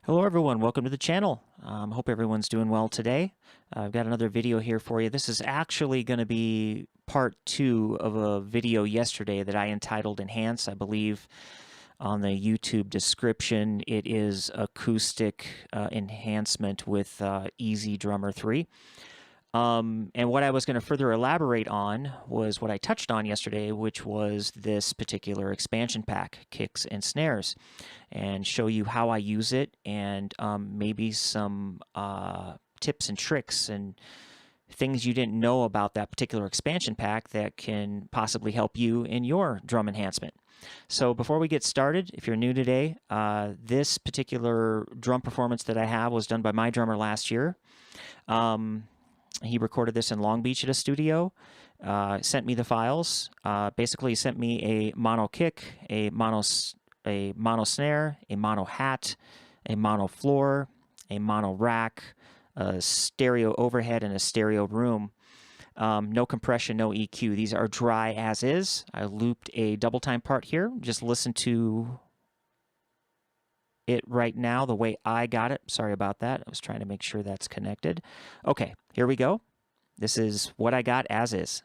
Hello everyone, welcome to the channel. Hope everyone's doing well today. I've got another video here for you. This is actually going to be part 2 of a video yesterday that I entitled Enhance. I believe on the YouTube description it is acoustic enhancement with EZDrummer 3. And what I was going to further elaborate on was what I touched on yesterday, which was this particular expansion pack, Kicks and Snares, and show you how I use it and maybe some tips and tricks and things you didn't know about that particular expansion pack that can possibly help you in your drum enhancement. So before we get started, if you're new today, this particular drum performance that I have was done by my drummer last year. He recorded this in Long Beach at a studio, sent me the files. Basically, he sent me a mono kick, a mono snare, a mono hat, a mono floor, a mono rack, a stereo overhead, and a stereo room. No compression, no EQ. These are dry as is. I looped a double time part here. Just listen to it right now the way I got it. Sorry about that. I was trying to make sure that's connected. Okay, here we go. This is what I got as is.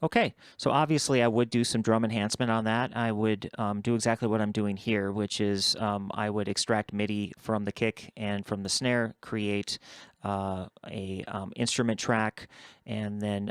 Okay, so obviously I would do some drum enhancement on that. I would do exactly what I'm doing here, which is I would extract MIDI from the kick and from the snare, create a instrument track, and then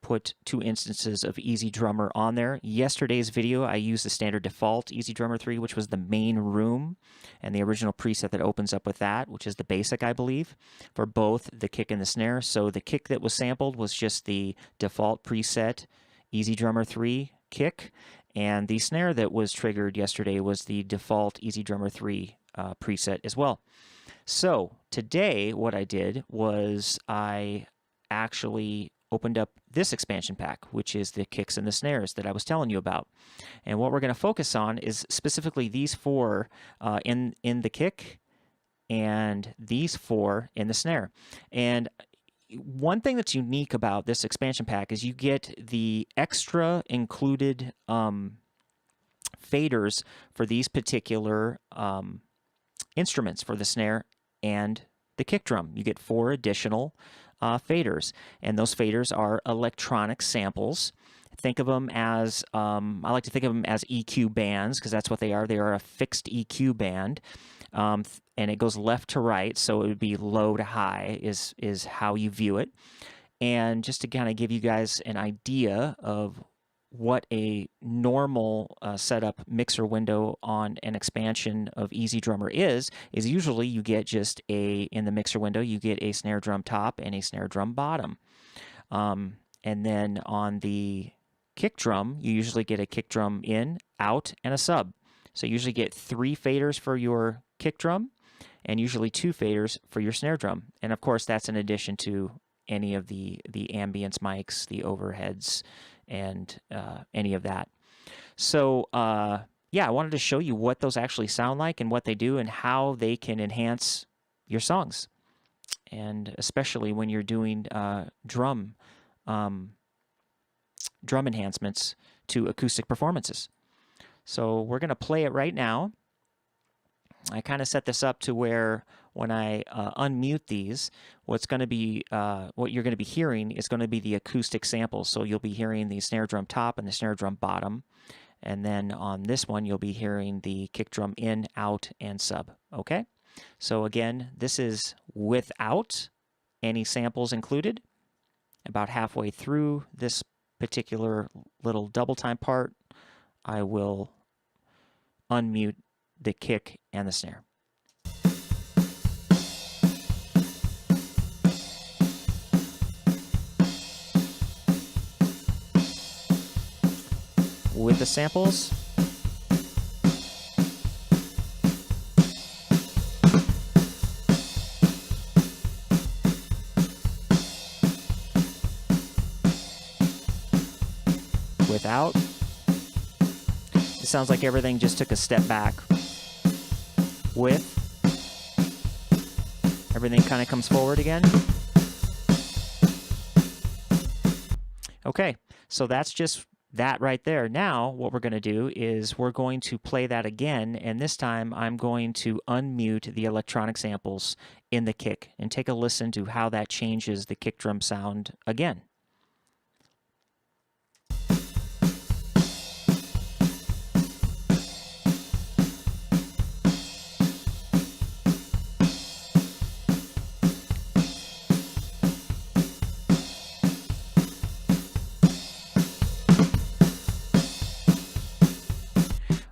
put 2 instances of EZDrummer on there. Yesterday's video, I used the standard default EZDrummer 3, which was the main room, and the original preset that opens up with that, which is the basic, I believe, for both the kick and the snare. So the kick that was sampled was just the default preset EZDrummer 3 kick, and the snare that was triggered yesterday was the default EZDrummer 3 preset as well. So today what I did was I actually opened up this expansion pack, which is the kicks and the snares that I was telling you about. And what we're going to focus on is specifically these 4 in the kick and these 4 in the snare. And one thing that's unique about this expansion pack is you get the extra included faders for these particular instruments, for the snare and the kick drum. You get 4 additional faders, and those faders are electronic samples. Think of them as, I like to think of them as EQ bands, because that's what they are. They are a fixed EQ band, and it goes left to right, so it would be low to high is how you view it. And just to kind of give you guys an idea of what a normal setup mixer window on an expansion of EZDrummer is usually you get just in the mixer window, you get a snare drum top and a snare drum bottom. And then on the kick drum, you usually get a kick drum in, out, and a sub. So you usually get 3 faders for your kick drum and usually 2 faders for your snare drum. And of course, that's in addition to any of the ambience mics, the overheads, and any of that. So yeah, I wanted to show you what those actually sound like and what they do and how they can enhance your songs, and especially when you're doing drum enhancements to acoustic performances. So we're going to play it right now. I kind of set this up to where when I unmute these, what you're going to be hearing is going to be the acoustic samples. So you'll be hearing the snare drum top and the snare drum bottom. And then on this one, you'll be hearing the kick drum in, out, and sub. Okay? So again, this is without any samples included. About halfway through this particular little double time part, I will unmute the kick and the snare. With the samples, without, It sounds like everything just took a step back. With everything kind of comes forward again. Okay, so that's just that right there. Now what we're going to do is we're going to play that again, and this time I'm going to unmute the electronic samples in the kick and take a listen to how that changes the kick drum sound again.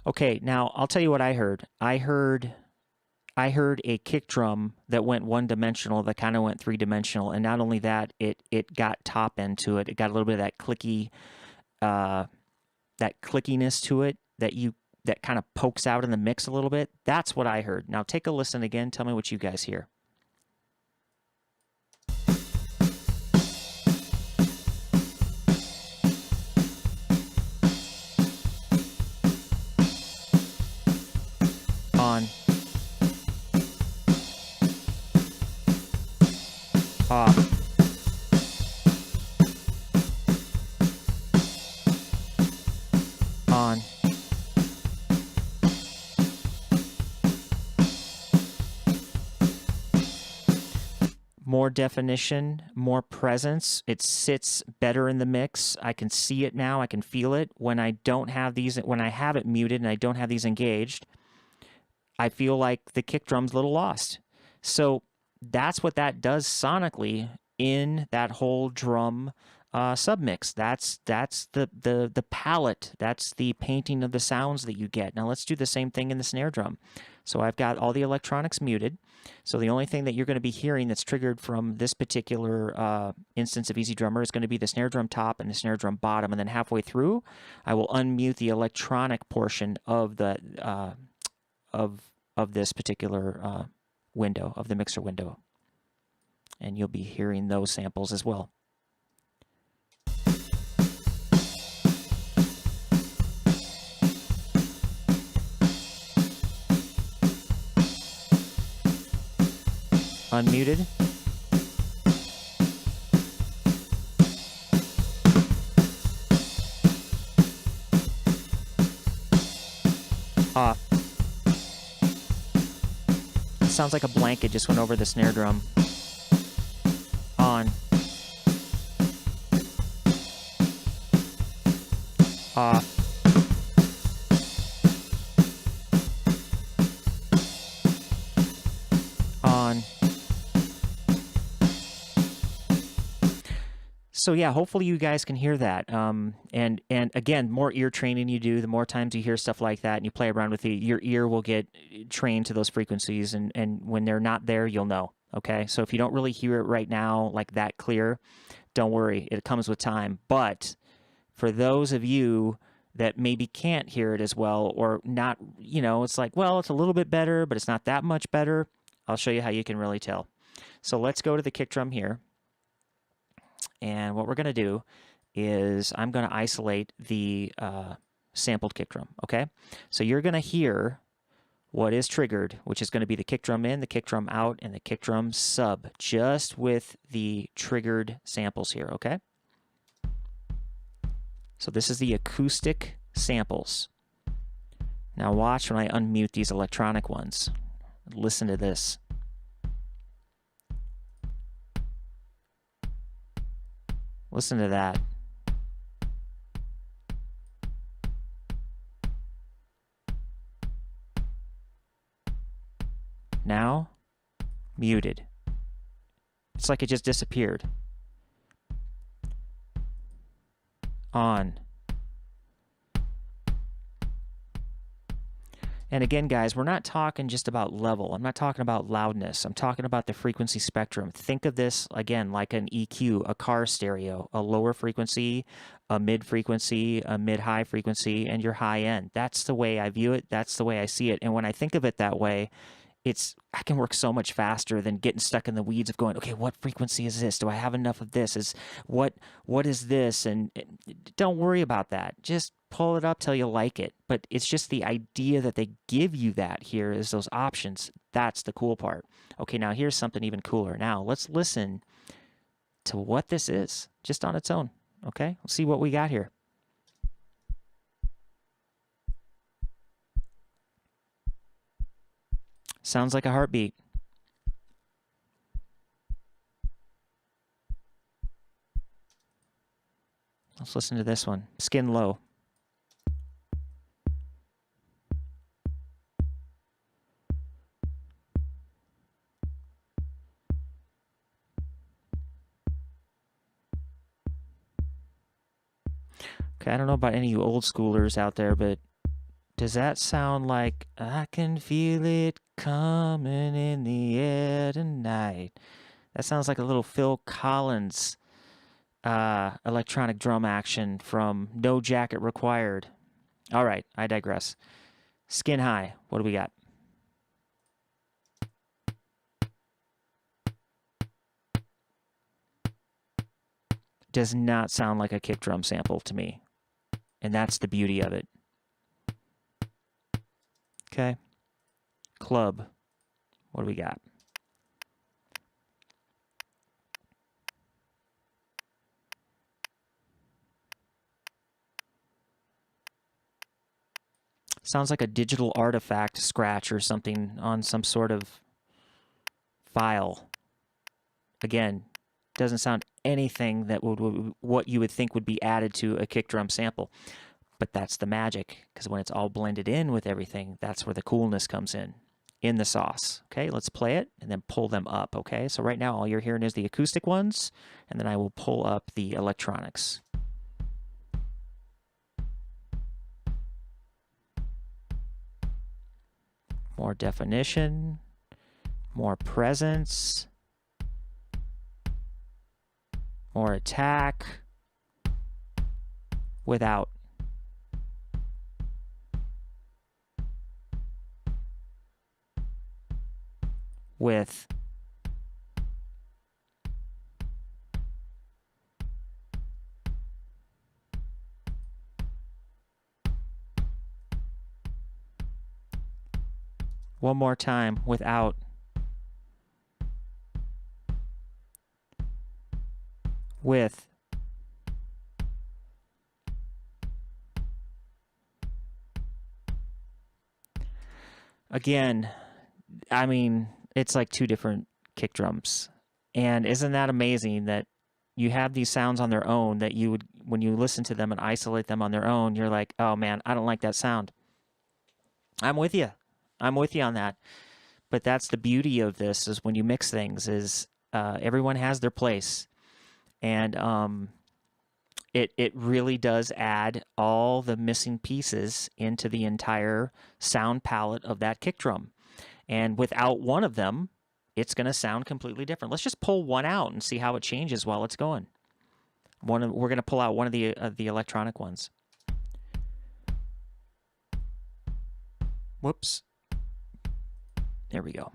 Okay, now I'll tell you what I heard. I heard a kick drum that went one-dimensional, that kind of went three-dimensional, and not only that, it got top end to it. It got a little bit of that clickiness to it that kind of pokes out in the mix a little bit. That's what I heard. Now take a listen again. Tell me what you guys hear. On, off, on, more definition, more presence. It sits better in the mix. I can see it now. I can feel it. When I don't have these, when I have it muted and I don't have these engaged, I feel like the kick drum's a little lost. So that's what that does sonically in that whole drum submix. That's the palette. That's the painting of the sounds that you get. Now let's do the same thing in the snare drum. So I've got all the electronics muted. So the only thing that you're going to be hearing that's triggered from this particular instance of EZDrummer is going to be the snare drum top and the snare drum bottom. And then halfway through, I will unmute the electronic portion of the of this particular window, of the mixer window. And you'll be hearing those samples as well. Unmuted. Off. Sounds like a blanket just went over the snare drum. On. Off. On. So yeah, hopefully you guys can hear that. And again, more ear training you do, the more times you hear stuff like that and you play around with it, your ear will get trained to those frequencies, and when they're not there, you'll know. Okay, so if you don't really hear it right now like that clear, don't worry, it comes with time. But for those of you that maybe can't hear it as well, or not, you know, it's like, well, it's a little bit better, but it's not that much better, I'll show you how you can really tell. So let's go to the kick drum here. And what we're going to do is I'm going to isolate the sampled kick drum, okay? So you're going to hear what is triggered, which is going to be the kick drum in, the kick drum out, and the kick drum sub, just with the triggered samples here, okay? So this is the acoustic samples. Now watch when I unmute these electronic ones. Listen to this. Listen to that. Now, muted. It's like it just disappeared. On. And again, guys, we're not talking just about level. I'm not talking about loudness. I'm talking about the frequency spectrum. Think of this, again, like an EQ, a car stereo, a lower frequency, a mid-frequency, a mid-high frequency, and your high end. That's the way I view it. That's the way I see it. And when I think of it that way, I can work so much faster than getting stuck in the weeds of going, okay, what frequency is this? Do I have enough of this? What is this? And don't worry about that. Just pull it up till you like it, but it's just the idea that they give you that here is those options. That's the cool part. Okay, now here's something even cooler. Now let's listen to what this is just on its own. Okay, let's see what we got here. Sounds like a heartbeat. Let's listen to this one. Skin low. Okay, I don't know about any of you old schoolers out there, but does that sound like I can feel it coming in the air tonight? That sounds like a little Phil Collins electronic drum action from No Jacket Required. All right, I digress. Skin high, what do we got? Does not sound like a kick drum sample to me. And that's the beauty of it. Okay. Club, what do we got? Sounds like a digital artifact scratch or something on some sort of file. Again, doesn't sound anything that would what you would think would be added to a kick drum sample. But that's the magic, because when it's all blended in with everything, that's where the coolness comes in the sauce. Okay, let's play it and then pull them up. Okay, so right now all you're hearing is the acoustic ones, and then I will pull up the electronics. More definition, more presence, more attack, without. With. One more time, without. With. Again, I mean, it's like two different kick drums. And isn't that amazing that you have these sounds on their own that you would, when you listen to them and isolate them on their own, you're like, oh man, I don't like that sound. I'm with you. I'm with you on that. But that's the beauty of this, is when you mix things, is everyone has their place. And it really does add all the missing pieces into the entire sound palette of that kick drum. And without one of them, it's going to sound completely different. Let's just pull one out and see how it changes while it's going. We're going to pull out one of the electronic ones. Whoops. There we go.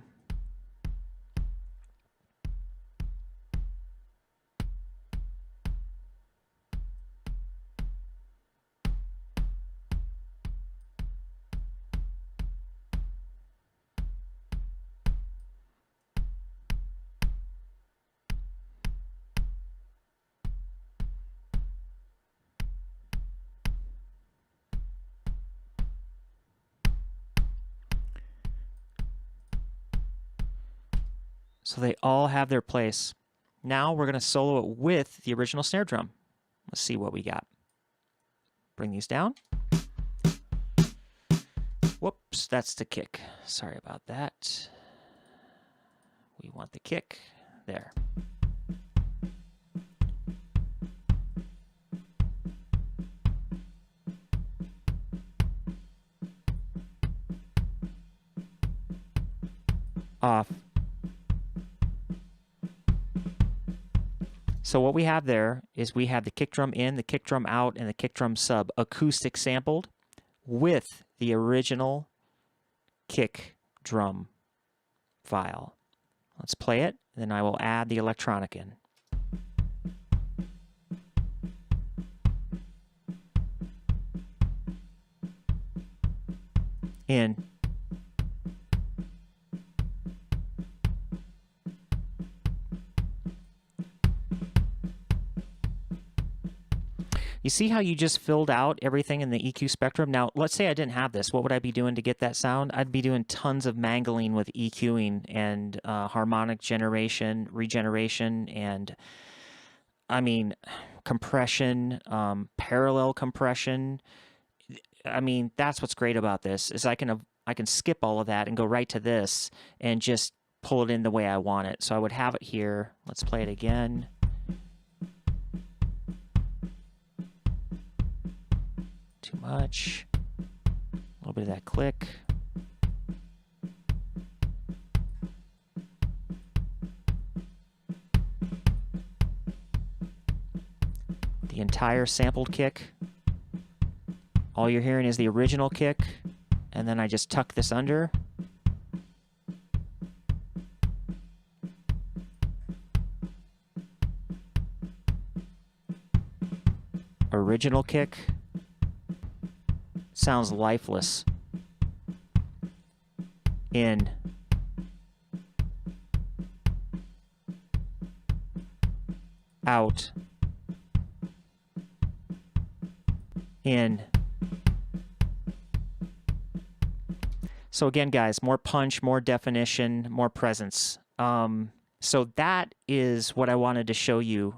So they all have their place. Now we're going to solo it with the original snare drum. Let's see what we got. Bring these down. Whoops, that's the kick. Sorry about that. We want the kick. There. Off. So what we have there is we have the kick drum in, the kick drum out, and the kick drum sub acoustic sampled with the original kick drum file. Let's play it, then I will add the electronic in. in. You see how you just filled out everything in the EQ spectrum? Now, let's say I didn't have this. What would I be doing to get that sound? I'd be doing tons of mangling with EQing and harmonic generation, regeneration, and I mean, compression, parallel compression. I mean, that's what's great about this is I can skip all of that and go right to this and just pull it in the way I want it. So I would have it here. Let's play it again. Too much. A little bit of that click. The entire sampled kick. All you're hearing is the original kick, and then I just tuck this under. Original kick. Sounds lifeless. In. Out. In. So again, guys, more punch, more definition, more presence. So that is what I wanted to show you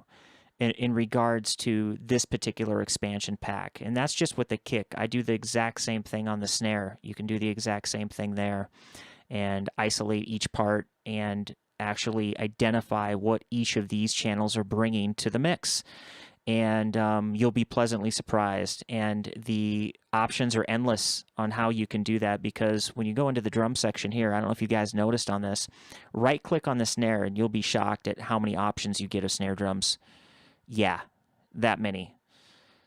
in regards to this particular expansion pack. And that's just with the kick. I do the exact same thing on the snare. You can do the exact same thing there and isolate each part and actually identify what each of these channels are bringing to the mix. And you'll be pleasantly surprised. And the options are endless on how you can do that, because when you go into the drum section here, I don't know if you guys noticed on this, right click on the snare and you'll be shocked at how many options you get of snare drums. Yeah, that many.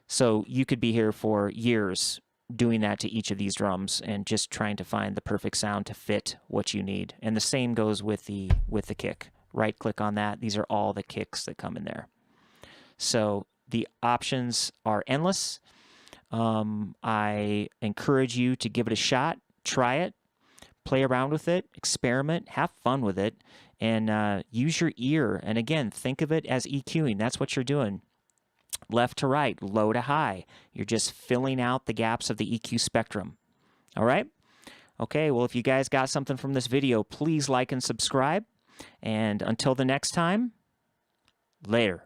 So you could be here for years doing that to each of these drums and just trying to find the perfect sound to fit what you need. And the same goes with the kick. Right click on that. These are all the kicks that come in there. So the options are endless. I encourage you to give it a shot, try it, play around with it, experiment, have fun with it, and use your ear. And again, think of it as EQing. That's what you're doing. Left to right, low to high. You're just filling out the gaps of the EQ spectrum. All right? Okay, well, if you guys got something from this video, please like and subscribe. And until the next time, later.